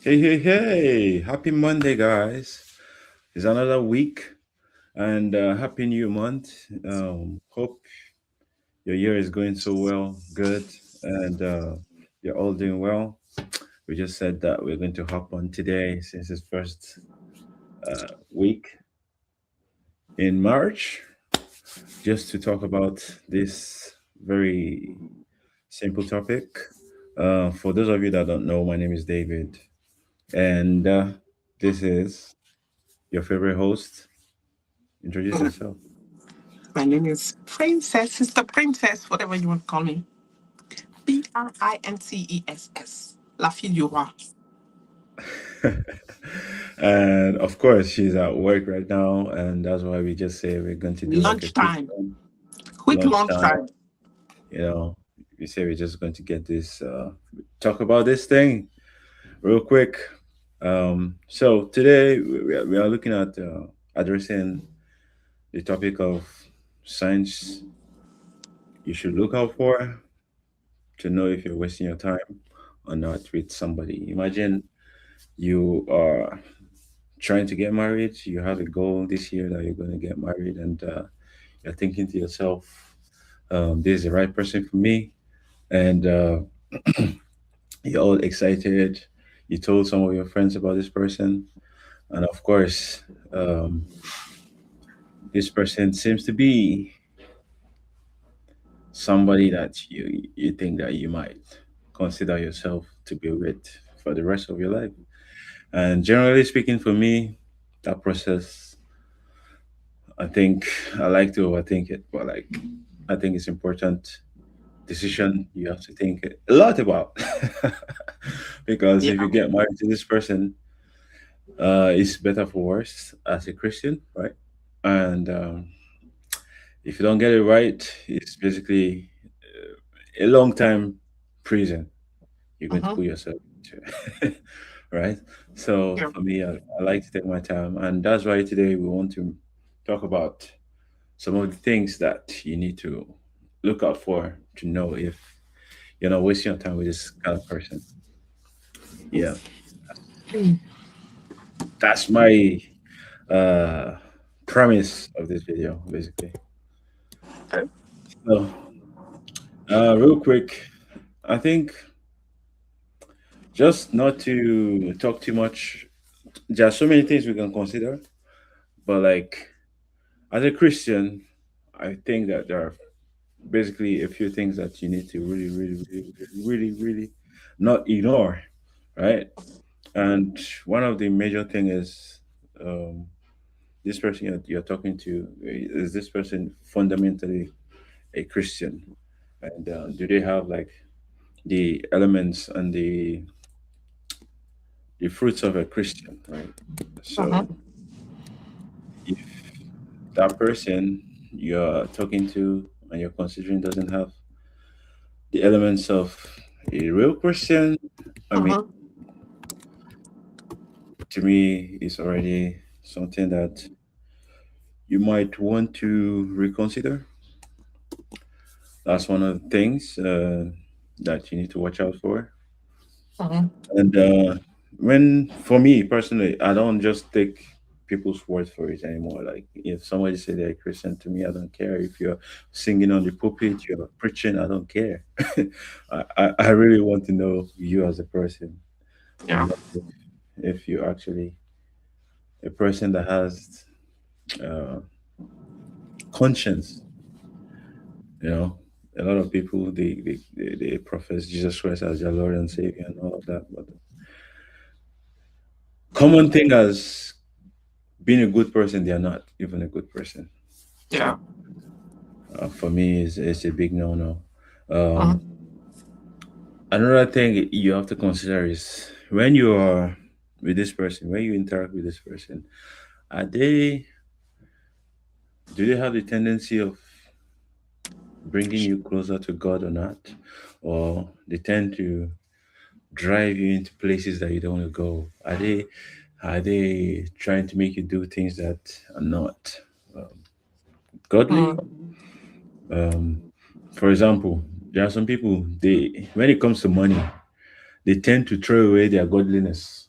Hey, hey, hey! Happy Monday, guys. It's another week and happy new month. Hope your year is going so well, good, and you're all doing well. We just said that we're going to hop on today since it's first week in March, just to talk about this very simple topic. For those of you that don't know, my name is David, and this is your favorite host. Introduce yourself. My name is Princess, Sister Princess, whatever you want to call me. Princess. La fille du roi. And of course, she's at work right now, and that's why we just say we're going to do like a quick Lunchtime. Quick lunchtime. lunchtime. You know, we say we're just going to get this, talk about this thing real quick. So today we are looking at addressing the topic of signs you should look out for to know if you're wasting your time or not with somebody. Imagine you are trying to get married, you have a goal this year that you're going to get married, and you're thinking to yourself, this is the right person for me. And you're all excited. You told some of your friends about this person. And of course, um, this person seems to be somebody that you think that you might consider yourself to be with for the rest of your life. And generally speaking, for me, that process, I think I like to overthink it, but like I think it's important decision you have to think a lot about. Because if Yeah. you get married to this person, it's better for worse as a Christian, right? And if you don't get it right, it's basically a long time prison you're going to Uh-huh. put yourself into. Right? So Yeah. for me, I like to take my time, and that's why today we want to talk about some of the things that you need to look out for to know if you're not wasting your time with this kind of person. Yeah, Mm. that's my uh, premise of this video, basically. Okay. So, real quick, I think just not to talk too much. There are so many things we can consider, but like as a Christian, I think that there are basically a few things that you need to really, really, really, really, really not ignore, right? And one of the major thing is um, this person you're talking to, is this person fundamentally a Christian, and do they have like the elements and the fruits of a Christian, right? Uh-huh. So if that person you're talking to and you're considering doesn't have the elements of a real Christian, I mean, Uh-huh. to me, it's already something that you might want to reconsider. That's one of the things that you need to watch out for. Uh-huh. And when, for me personally, I don't just take people's word for it anymore. Like if somebody say they're a Christian to me, I don't care. If you're singing on the pulpit, you're preaching, I don't care. I really want to know you as a person Yeah. and not if you're actually a person that has uh, conscience. You know, a lot of people they profess Jesus Christ as their Lord and Savior and all of that, but common thing as being a good person, they are not even a good person. Yeah. So for me, it's a big no-no. Uh-huh. Another thing you have to consider is when you are with this person, when you interact with this person, are they do they have the tendency of bringing you closer to God or not, or they tend to drive you into places that you don't want to go? Are they trying to make you do things that are not um, godly? Mm. Um, for example, there are some people they when it comes to money, they tend to throw away their godliness.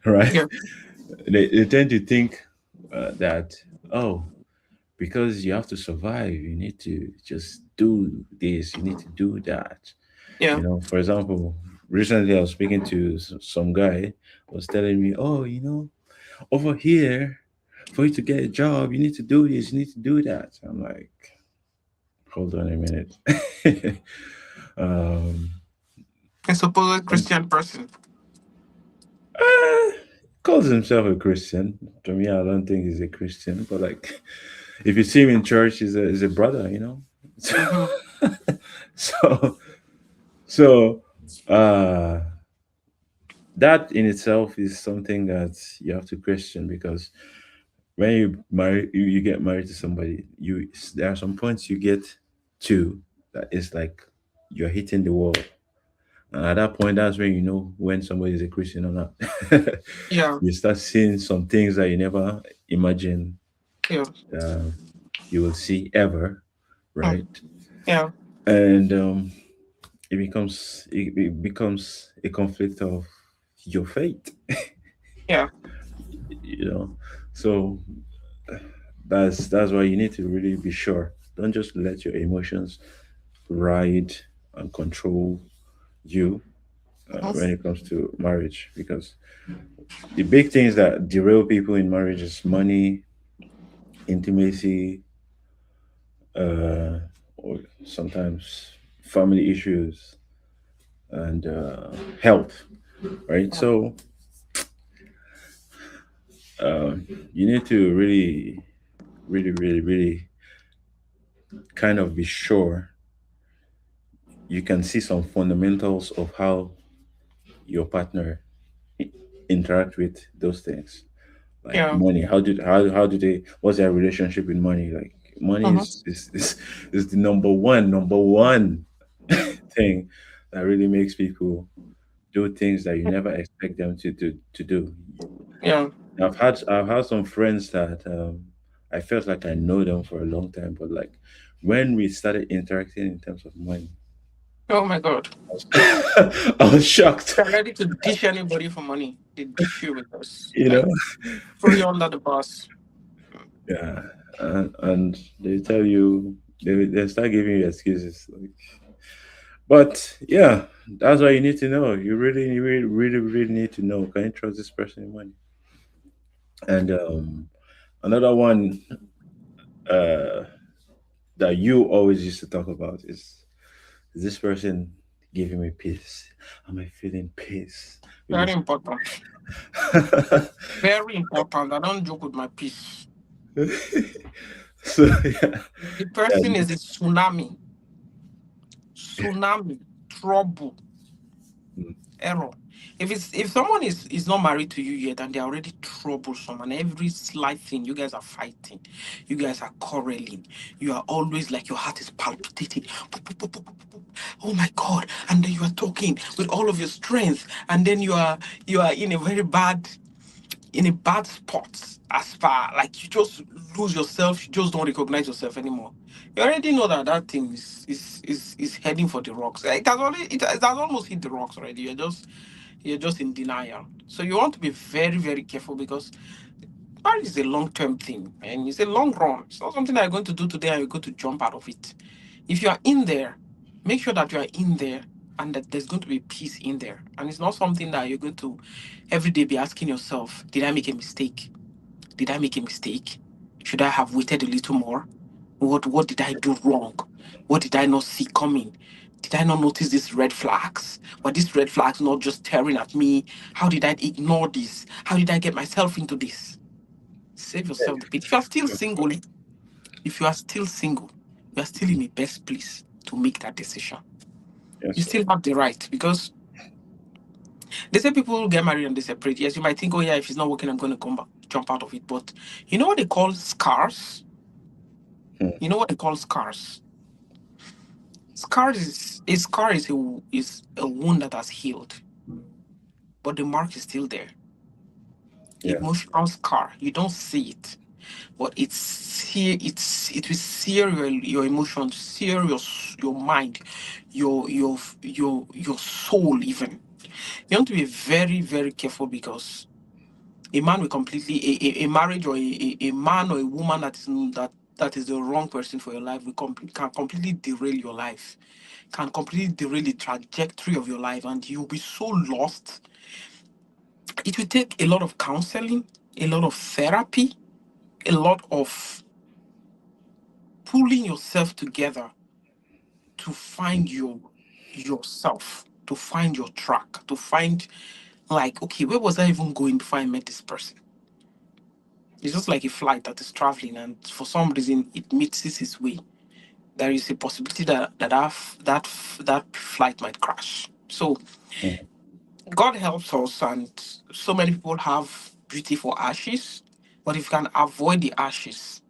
right? Yeah. They tend to think that, oh, because you have to survive, you need to just do this, you need to do that. Yeah. For example, recently I was speaking to some guy was telling me, oh, over here, for you to get a job, you need to do this, you need to do that. I'm like, hold on a minute. um, A supposed Christian person. uh, calls himself a Christian. To me, I don't think he's a Christian, but like, if you see him in church, he's a brother. Mm-hmm. So, so, uh, that in itself is something that you have to question because when you get married to somebody, there are some points you get to that is like you're hitting the wall. And at that point, that's when you know when somebody is a Christian or not. Yeah. You start seeing some things that you never imagined Yeah. uh, you will see ever, Mm. right? Yeah. And it becomes a conflict of your faith, Yeah. you know. So that's why you need to really be sure. Don't just let your emotions ride and control you when Mm-hmm. it comes to marriage, because the big things that derail people in marriage is money, intimacy, uh, or sometimes family issues and health, right? Yeah. So you need to really, really, really, really kind of be sure you can see some fundamentals of how your partner i- interact with those things, like Yeah. money. How do they, what's their relationship with money? Like money Mm-hmm. is the number one thing that really makes people do things that you never expect them to do. Yeah. I've had some friends that I felt like I know them for a long time, but like when we started interacting in terms of money, Oh my God. I was shocked. They're ready to dish anybody for money. They dish you with us. you know Like throw you under the bus. yeah, and they tell you, they start giving you excuses like, but yeah, that's what you need to know. You really really really really need to know, can you trust this person in money? And another one uh that you always used to talk about is this person giving me peace? Am I feeling peace with Very this? important. Very important. I don't joke with my peace. So yeah, The yeah, person is a tsunami. Tsunami. Trouble. mm, Error. If someone is not married to you yet and they're already troublesome and every slight thing you guys are fighting, you guys are quarreling, you are always like your heart is palpitating. Boop, boop, boop, boop, boop, boop, boop. Oh my God. And then you are talking with all of your strength, and then you are in a bad spot as far like you just lose yourself, you just don't recognize yourself anymore. You already know that that thing is heading for the rocks. It has almost hit the rocks already. You're just in denial. So you want to be very, very careful because marriage is a long-term thing and it's a long run. It's not something that you're going to do today and you're going to jump out of it. If you are in there, make sure that you are in there and that there's going to be peace in there. And it's not something that you're going to every day be asking yourself, did I make a mistake? Did I make a mistake? Should I have waited a little more? What did I do wrong? What did I not see coming? Did I not notice these red flags? Were these red flags not just staring at me? How did I ignore this? How did I get myself into this? Save yourself the pain. If you are still single, you are still in the best place to make that decision. You yes, sir. still have the right because they say people get married and they separate. Yes, you might think, oh yeah, if it's not working, I'm going to come back, jump out of it. But you know what they call scars? Hmm. You know what they call scars? Scars is a wound that has healed, but the mark is still there. Yeah, Emotional scar, you don't see it, but it will sear your emotions, sear your mind, your soul even. You want to be very, very careful because a man will completely a marriage or a man or a woman that is the wrong person for your life can completely derail your life, can completely derail the trajectory of your life, and you'll be so lost. It will take a lot of counseling, a lot of therapy, a lot of pulling yourself together to find yourself, to find your track, to find, like, okay, where was I even going before I met this person? It's just like a flight that is traveling, and for some reason it misses its way. There is a possibility that flight might crash. So Mm. God helps us, and so many people have beauty for ashes, but if you can avoid the ashes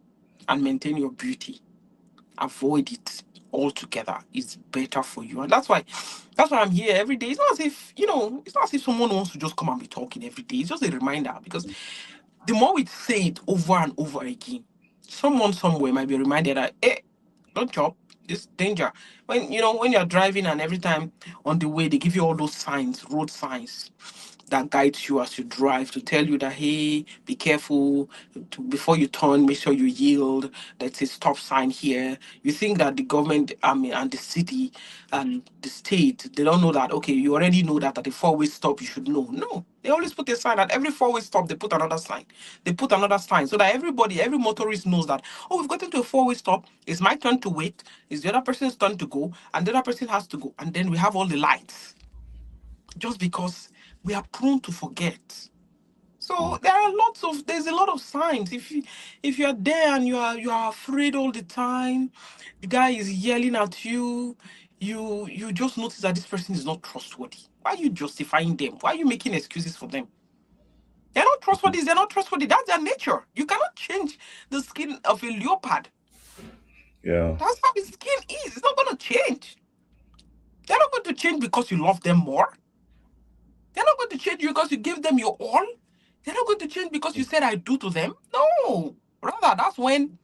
and maintain your beauty, avoid it altogether. It's better for you, and that's why I'm here every day. It's not as if it's not as if someone wants to just come and be talking every day. It's just a reminder because the more we say it over and over again, someone somewhere might be reminded that, hey, don't chop. It's danger. When you're driving and every time on the way they give you all those signs, road signs that guides you as you drive to tell you that, hey, be careful before you turn, make sure you yield. That's a stop sign here. You think that the government, I mean, and the city and the state, they don't know that, okay, you already know that at a four-way stop you should know. No, they always put a sign at every four-way stop, they put another sign. They put another sign so that every motorist knows that, oh, we've gotten to a four-way stop. It's my turn to wait. It's the other person's turn to go, and the other person has to go. And then we have all the lights just because we are prone to forget. So there's a lot of signs. If you're there and you are afraid all the time, the guy is yelling at you, you just notice that this person is not trustworthy. Why are you justifying them? Why are you making excuses for them? They're not trustworthy. They're not trustworthy. That's their nature. You cannot change the skin of a leopard. Yeah. That's how his skin is. It's not going to change. They're not going to change because you love them more. They're not going to change you because you give them your all. They're not going to change because you said I do to them. No. Rather, that's when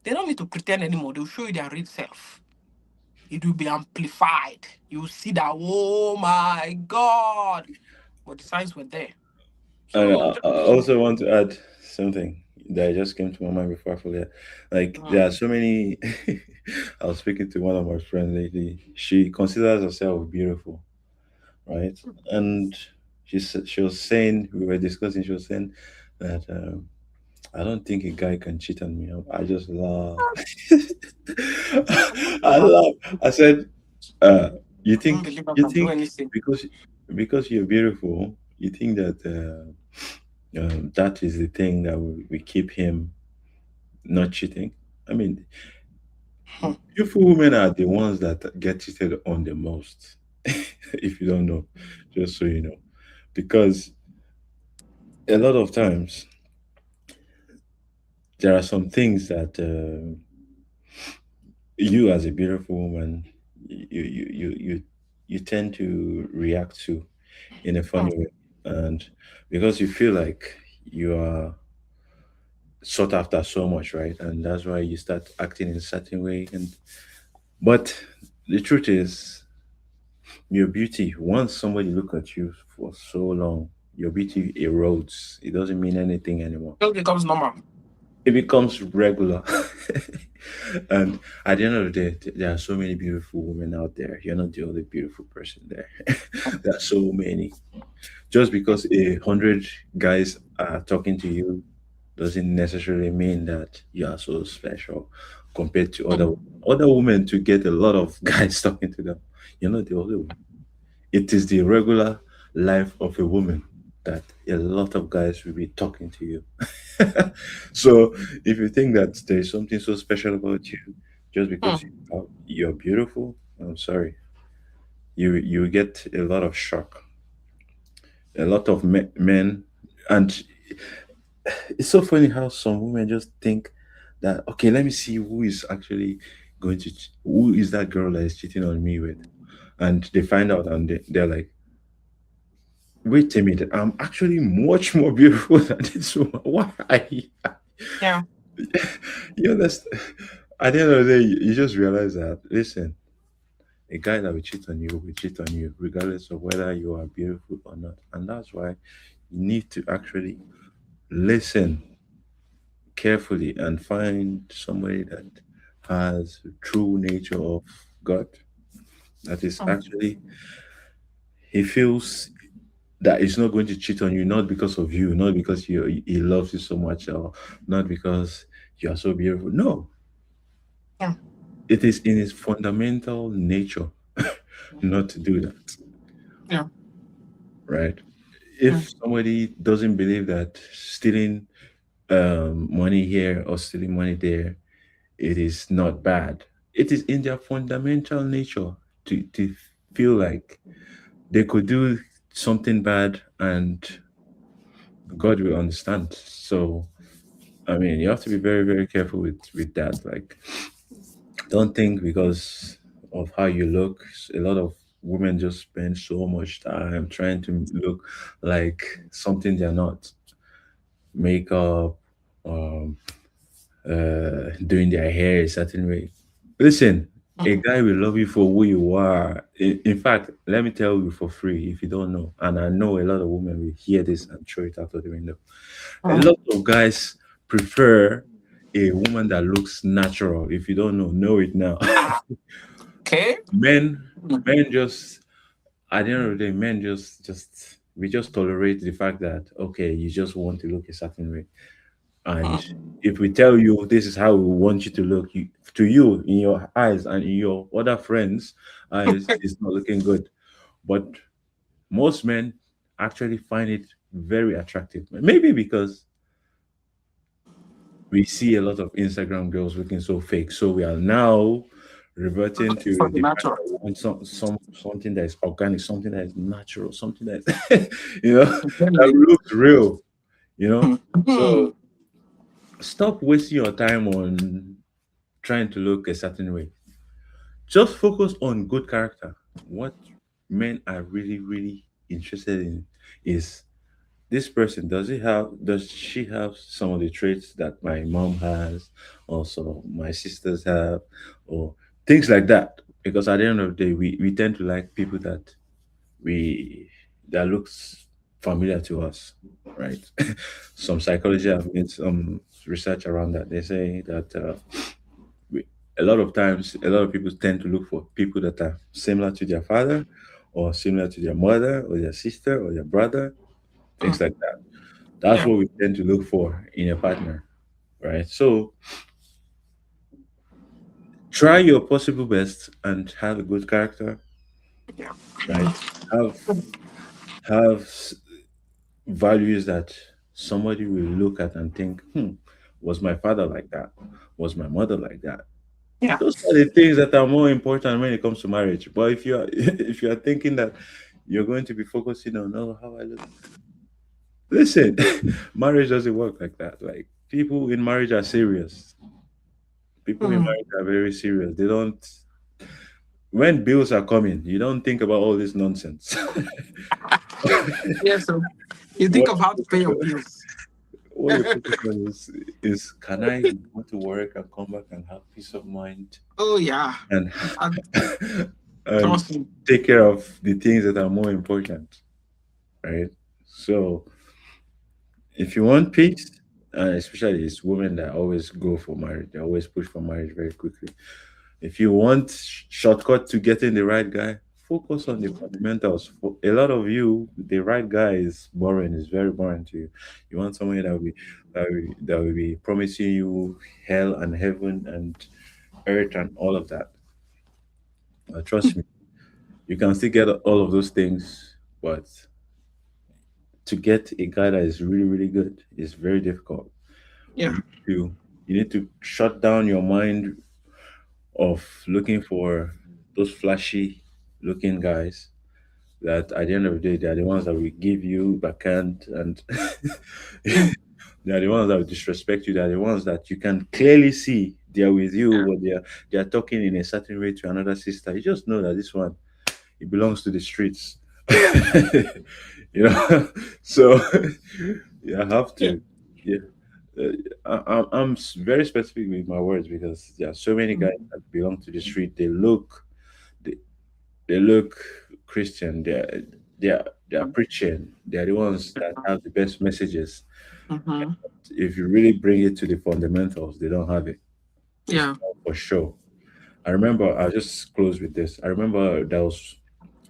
they don't need to pretend anymore. They'll show you their real self. It will be amplified. You'll see that, oh my God. But the signs were there. And So I just also want to add something that just came to my mind before I forget. Like uh, there are so many. I was speaking to one of my friends lately. She considers herself beautiful, right? And she was saying, we were discussing. She was saying that I don't think a guy can cheat on me. I just laugh. I I laugh. I said, uh, you don't think believe I you can do think anything. because you're beautiful, you think that that is the thing that we keep him not cheating. I mean, Hmm. beautiful women are the ones that get cheated on the most. If you don't know, just so you know, because a lot of times there are some things that you as a beautiful woman you tend to react to in a Hmm. funny way, and because you feel like you are sought after so much, right? And that's why you start acting in a certain way. And but the truth is, your beauty, once somebody look at you for so long, your beauty erodes. It doesn't mean anything anymore. Just becomes normal. It becomes regular. And at the end of the day, there are so many beautiful women out there. You're not the only beautiful person there. There are so many. Just because 100 guys are talking to you doesn't necessarily mean that you are so special compared to Hmm. other women to get a lot of guys talking to them. You're not the only one. It is the regular life of a woman that a lot of guys will be talking to you. So if you think that there is something so special about you just because Hmm. you're beautiful, I'm sorry. You get a lot of shock. A lot of men, and it's so funny how some women just think that, okay, let me see who is actually who is that girl that is cheating on me with, and they find out and they're like, wait a minute, I'm actually much more beautiful than this woman. Why? Yeah. You understand? At the end of the day, you just realize that, listen, A guy that will cheat on you, regardless of whether you are beautiful or not. And that's why you need to actually listen carefully and find somebody that has the true nature of God. That is actually, he feels that it's not going to cheat on you, not because of you, not because he loves you so much, or not because you are so beautiful. No, Yeah. it is in his fundamental nature not to do that, Yeah. right? Mm. If somebody doesn't believe that stealing money here or stealing money there, it is not bad. It is in their fundamental nature to feel like they could do something bad and God will understand. So I mean, you have to be very, very careful with that. Like, don't think because of how you look. A lot of women just spend so much time trying to look like something they're not. Makeup, um, doing their hair a certain way. Listen, a Mm. guy will love you for who you are. In fact, let me tell you for free if you don't know, and I know a lot of women will hear this and throw it out of the window. A Mm. lot of guys prefer a woman that looks natural. If you don't know it now. Ah. Okay. men, Mm. men just at the end of the day, men just we just tolerate the fact that okay, you just want to look a certain way. And Mm. if we tell you this is how we want you to look, to you in your eyes and in your other friends' eyes, it's not looking good. But most men actually find it very attractive. Maybe because we see a lot of Instagram girls looking so fake. So we are now reverting For to the the fact natural. that we want something that is organic, something that is natural, something that is, that Really. looks real. Mm. So Mm. stop wasting your time on trying to look a certain way. Just focus on good character. What men are really, really interested in is this person, does she have some of the traits that my mom has, also my sisters have, or things like that. Because at the end of the day, we tend to like people we that looks familiar to us, right? Some psychology have made some research around that. They say that we, a lot of times, a lot of people tend to look for people that are similar to their father, or similar to their mother, or their sister, or their brother, things like Mm. that. That's Yeah. what we tend to look for in a partner, right? So try your possible best and have a good character, Yeah. right? Have have values that somebody will look at and think, was my father like that? Was my mother like that? Yeah. Those are the things that are more important when it comes to marriage. But if you are if you are thinking that you're going to be focusing on how I look, listen, marriage doesn't work like that. Like people in marriage are serious. People in Mm. marriage are very serious. They don't when bills are coming, you don't think about all this nonsense. Yeah. So you think what of you how to pay focus your on, bills. what you focus on is can I go to work and come back and have peace of mind Oh yeah. and And and trust me. take care of the things that are more important, right? So if you want peace, and especially it's women that always go for marriage, they always push for marriage very quickly. If you want shortcut to getting the right guy, focus on the fundamentals. For a lot of you, the right guy is boring. It's very boring to you. You want somebody that will be promising you hell and heaven and earth and all of that. Trust me, you can still get all of those things, but to get a guy that is really, really good is very difficult. Yeah. You need to you need to shut down your mind of looking for those flashy looking guys that at the end of the day they are the ones that will give you backhand and Yeah. they are the ones that will disrespect you. They are the ones that you can clearly see they are with you, Yeah. or they are talking in a certain way to another sister. You just know that this one, it belongs to the streets. you know so you have Yeah. to, yeah. I'm very specific with my words because there are so many guys Mm. that belong to the street. They look. they look Christian. They're preaching. They're the ones that have the best messages. Mm-hmm. If you really bring it to the fundamentals, they don't have it. It's Yeah. all for sure. I remember. I'll just close with this. I remember there was.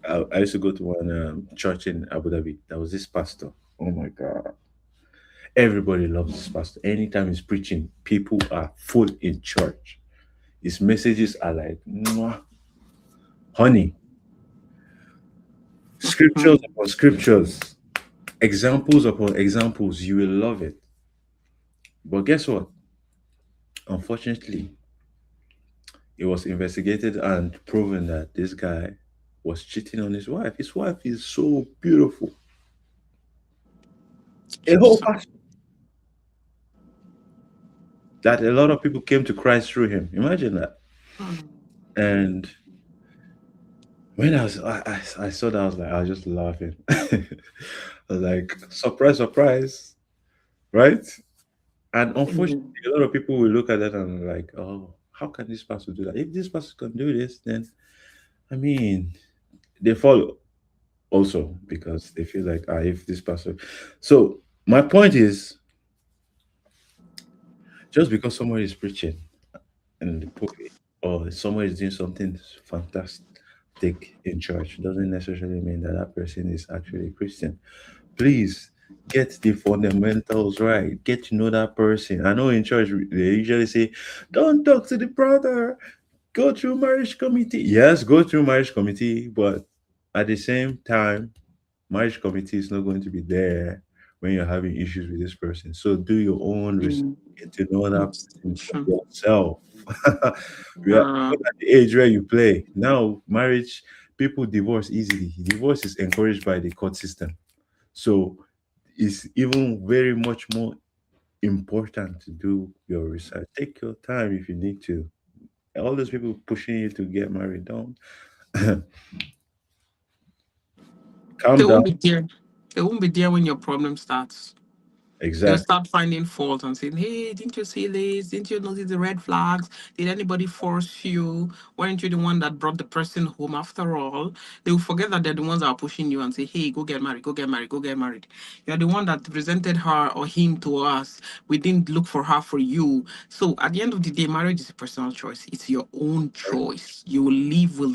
I used to go to one church in Abu Dhabi. There was this pastor. Oh my God! Everybody loves this pastor. Anytime he's preaching, people are full in church. His messages are like mwah, honey, scriptures Mm-hmm. upon scriptures, examples upon examples. You will love it. But guess what? Unfortunately, it was investigated and proven that this guy was cheating on his wife. His wife is so beautiful. A whole So, pastor that a lot of people came to Christ through him. Imagine that. mm, And when I saw that, I was like, I was just laughing. I was like, surprise, surprise, right? And unfortunately, mm, a lot of people will look at that and like, oh, how can this pastor do that? If this pastor can do this, then I mean, they follow also because they feel like, if this pastor. So my point is, just because somebody is preaching in the pulpit or somebody is doing something fantastic in church doesn't necessarily mean that that person is actually a Christian. Please get the fundamentals right. Get to know that person. I know in church they usually say, "Don't talk to the brother. Go through marriage committee." Yes, go through marriage committee, but at the same time, marriage committee is not going to be there when you're having issues with this person. So do your own research. mm, Get to know that person for sure. yourself. We are Uh, not at the age where you play. Now, marriage, people divorce easily. Divorce is encouraged by the court system. So it's even very much more important to do your research. Take your time if you need to. All those people pushing you to get married, don't they calm down. won't be there. They won't be there when your problem starts. They'll Exactly. start finding fault and saying, "Hey, didn't you see this? Didn't you notice the red flags? Did anybody force you? Weren't you the one that brought the person home after all?" They will forget that they're the ones that are pushing you and say, "Hey, go get married, go get married, go get married." You're the one that presented her or him to us. We didn't look for her for you. So at the end of the day, marriage is a personal choice. It's your own choice. You will live with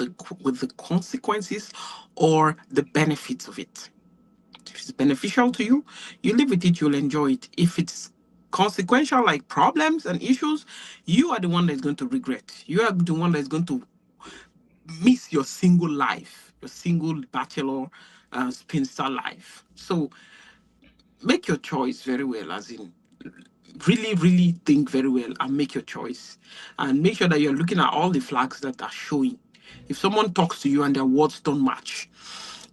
the consequences or the benefits of it. If it's beneficial to you, you live with it, you'll enjoy it. If it's consequential, like problems and issues, you are the one that's going to regret. You are the one that's going to miss your single life, your single bachelor, spinster life. So make your choice very well, as in really, really think very well and make your choice. And make sure that you're looking at all the flags that are showing. If someone talks to you and their words don't match,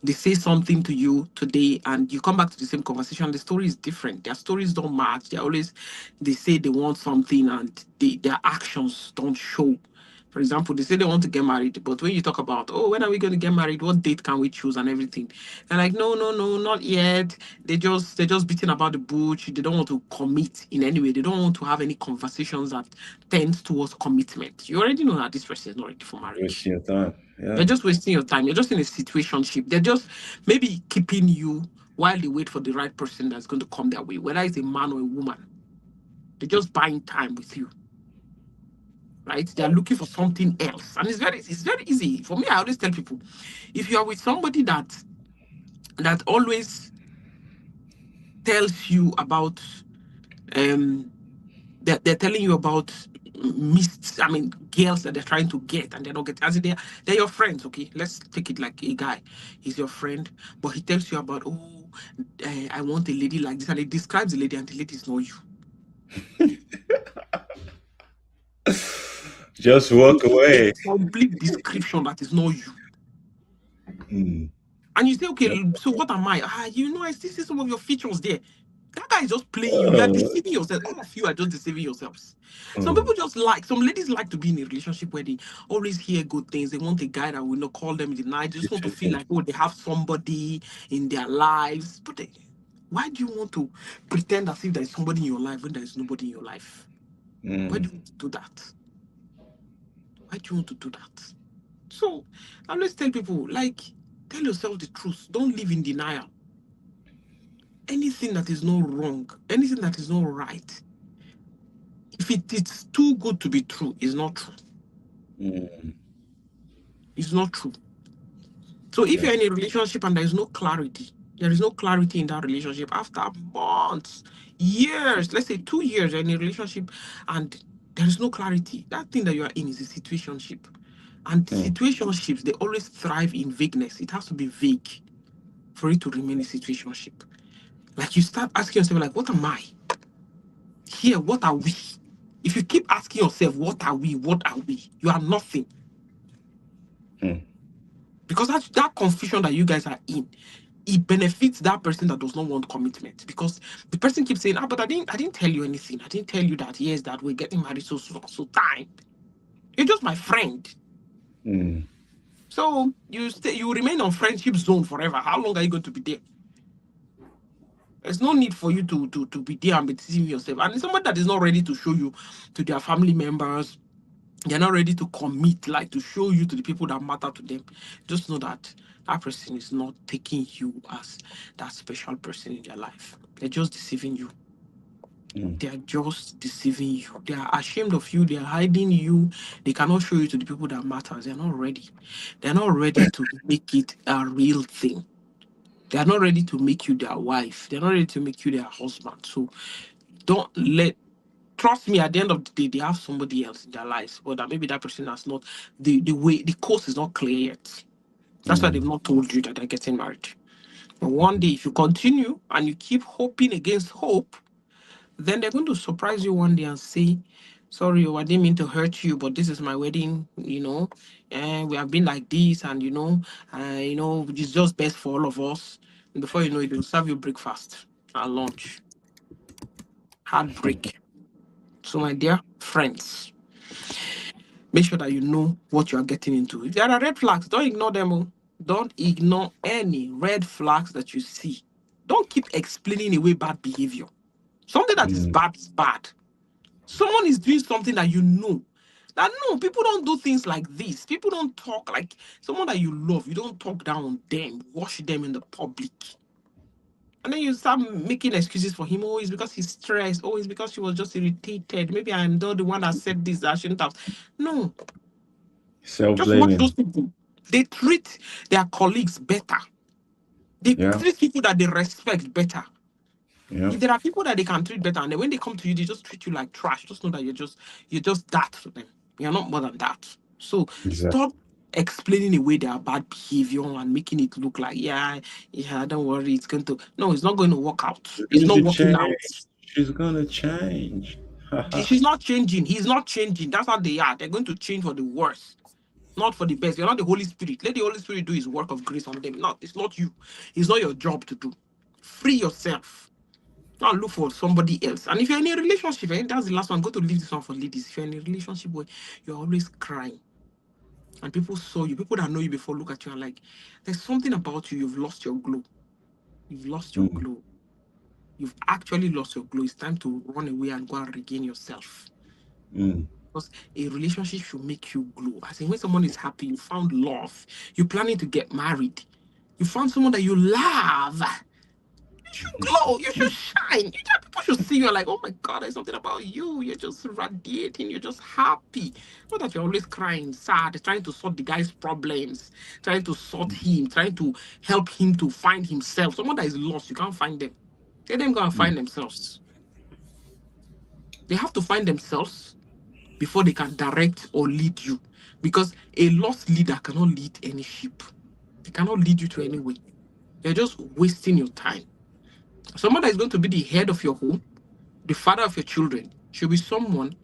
they say something to you today and you come back to the same conversation, the story is different. Their stories don't match. They say they want something and their actions don't show. For example, they say they want to get married, but when you talk about, oh, when are we going to get married? What date can we choose and everything? They're like, no, no, no, not yet. They're just beating about the bush. They don't want to commit in any way. They don't want to have any conversations that tends towards commitment. You already know that this person is not ready for marriage. Wasting your time. You're Yeah. just wasting your time. You're just in a situationship. They're just maybe keeping you while they wait for the right person that's going to come their way, whether it's a man or a woman. They're just buying time with you, right? They're looking for something else. And it's very easy. For me, I always tell people, if you are with somebody that always tells you about um they're telling you about missed, I mean, girls that they're trying to get and they're not getting. As in, they're your friends, okay? Let's take it like a guy. He's your friend, but he tells you about, oh, I want a lady like this, and he describes the lady, and the lady is not you. Just He walk gives you a away. complete description that is not you. Hmm. And you say, okay, Yep. so what am I? I still see some of your features there. That guy is just playing you. You are Oh, deceiving yourself. All of you are just deceiving yourselves. Some oh, people just like, some ladies like to be in a relationship where they always hear good things. They want a guy that will not call them in the night. They just want to feel situationship. like, oh, they have somebody in their lives. Why do you want to pretend as if there is somebody in your life when there is nobody in your life? Why Mm. do you want to do that? Why do you want to do that? So I always tell people, like, tell yourself the truth. Don't live in denial. Anything that is not wrong, anything that is not right, if it is too good to be true, it's not true. Mm. It's not true. So if Yeah. you're in a relationship and there is no clarity in that relationship after months, years, let's say 2 years, you're in a relationship and there is no clarity. That thing that you are in is a situationship. And Mm. situationships, they always thrive in vagueness. It has to be vague for it to remain a situationship. Like you start asking yourself, like, what am I? Here, what are we? If you keep asking yourself, what are we? What are we? You are nothing. Mm. Because that confusion that you guys are in, it benefits that person that does not want commitment. Because the person keeps saying, but I didn't tell you anything. I didn't tell you that yes, that we're getting married so time. You're just my friend. Mm. So you remain on friendship zone forever. How long are you going to be there? There's no need for you to be there and be deceiving yourself. And someone that is not ready to show you to their family members, they're not ready to commit, like to show you to the people that matter to them. Just know that that person is not taking you as that special person in their life. They're just deceiving you. Mm. They are just deceiving you. They are ashamed of you. They are hiding you. They cannot show you to the people that matters. They're not ready. They're not ready to make it a real thing. They are not ready to make you their wife. They're not ready to make you their husband. So don't let trust me, at the end of the day, they have somebody else in their lives, but that maybe that person has not the way the course is not clear yet. That's why they've Mm. not told you that they're getting married. But one day, if you continue and you keep hoping against hope, then they're going to surprise you one day and say, sorry, oh, I didn't mean to hurt you, but this is my wedding, and we have been like this, and it's just best for all of us. And before you know it, they'll serve you breakfast and lunch. Heartbreak. So, my dear friends, make sure that you know what you are getting into. If there are red flags, don't ignore them. Oh. Don't ignore any red flags that you see. Don't keep explaining away bad behavior. Something that is Mm. bad is bad. Someone is doing something that you know. That no, people don't do things like this. People don't talk like someone that you love. You don't talk down on them, wash them in the public. And then you start making excuses for him. Oh, it's because he's stressed. Oh, it's because she was just irritated. Maybe I'm not the one that said this. That I shouldn't have. No, Self just watch blaming. those people. They treat their colleagues better. They Yeah. treat people that they respect better. Yeah. If there are people that they can treat better, and then when they come to you, they just treat you like trash. Just know that you're just that to them. You're not more than that. So Exactly. stop explaining away their bad behavior and making it look like yeah, don't worry, it's going to no, it's not going to work out. She's It's going not to working out. change. She's gonna change. She's not changing. He's not changing. That's how they are. They're going to change for the worse, not for the best. You're not the Holy Spirit. Let the Holy Spirit do his work of grace on them. No, it's not you. It's not your job to do. Free yourself. Now look for somebody else. And if you're in a relationship, that's the last one. I'm going to leave this one for ladies. If you're in a relationship where you're always crying and people saw you, people that know you before look at you and like, there's something about you, you've lost your glow. You've lost your Mm. glow. You've actually lost your glow. It's time to run away and go and regain yourself. Mm. Because a relationship should make you glow. As in when someone is happy, you found love, you're planning to get married, you found someone that you love. You should glow, you should shine. People should see you like, oh my God, there's something about you. You're just radiating, you're just happy. Not that you're always crying, sad, trying to sort the guy's problems, trying to sort him, trying to help him to find himself. Someone that is lost, you can't find them. Let them go and Mm. find themselves. They have to find themselves before they can direct or lead you. Because a lost leader cannot lead any sheep. They cannot lead you to anywhere. You're just wasting your time. Someone that is going to be the head of your home, the father of your children, should be someone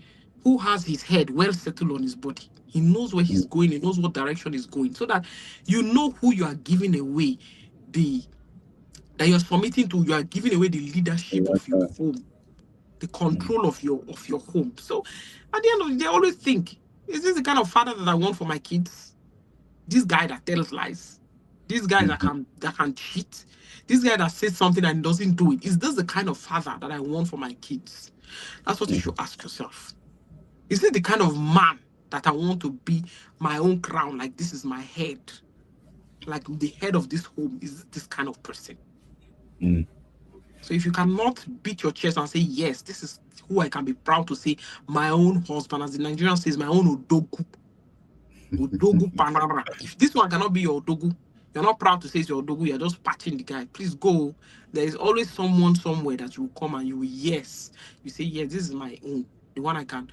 who has his head well settled on his body. He knows where he's Mm. going, he knows what direction he's going, so that you know who you are giving away the that you're submitting to, you are giving away the I leadership like of your that. home, the Mm. control of your home. So at the end of the day, I always think, is this the kind of father that I want for my kids? This guy that tells lies, this guy that Mhm. can cheat, this guy that says something and doesn't do it. Is this the kind of father that I want for my kids? That's what you Mm. should ask yourself. Is it the kind of man? that I want to be my own crown. Like this is my head. Like the head of this home is this kind of person. Mm. So if you cannot beat your chest and say, yes, this is who I can be proud to say, my own husband, as the Nigerian says, my own Odogu, Odogu Panara. If this one cannot be your Odogu, you're not proud to say it's your Odogu, you're just patching the guy. Please go. There is always someone somewhere that you will come and you will, yes. You say, yes, this is my own. The one I can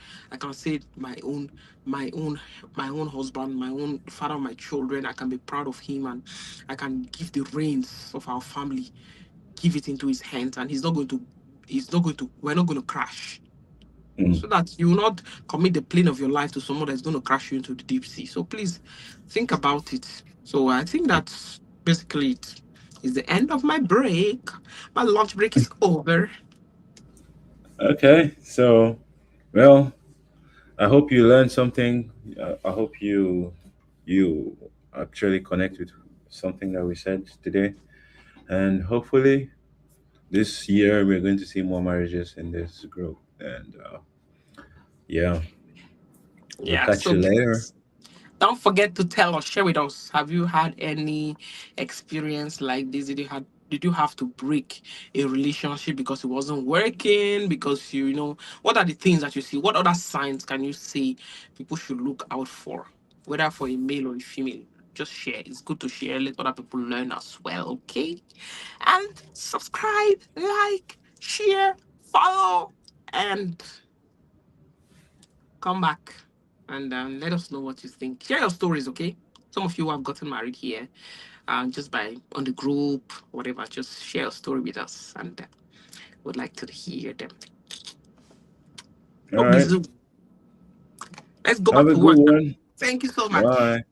say my own, my own husband, my own father of my children. I can be proud of him and I can give the reins of our family, give it into his hands, and we're not going to crash, Mm. so that you will not commit the plane of your life to someone that's going to crash you into the deep sea. So please think about it. So I think that's basically it. Is the end of my break. My lunch break is over. Okay, so well, I hope you learned something. I hope you actually connect with something that we said today, and hopefully this year we're going to see more marriages in this group. And yeah, we'll Yeah, catch so you later. please don't forget to tell us, share with us. Have you had any experience like this? Did you have to break a relationship because it wasn't working? Because you know, what are the things that you see? What other signs can you say people should look out for, whether for a male or a female? Just share. It's good to share. Let other people learn as well. Okay, and subscribe, like, share, follow, and come back and let us know what you think. Share your stories, okay? Some of you have gotten married here, just by on the group, whatever. Just share your story with us, and would like to hear them. All right, Obizu, let's go have back a to good work now. one. Thank you so much. Bye.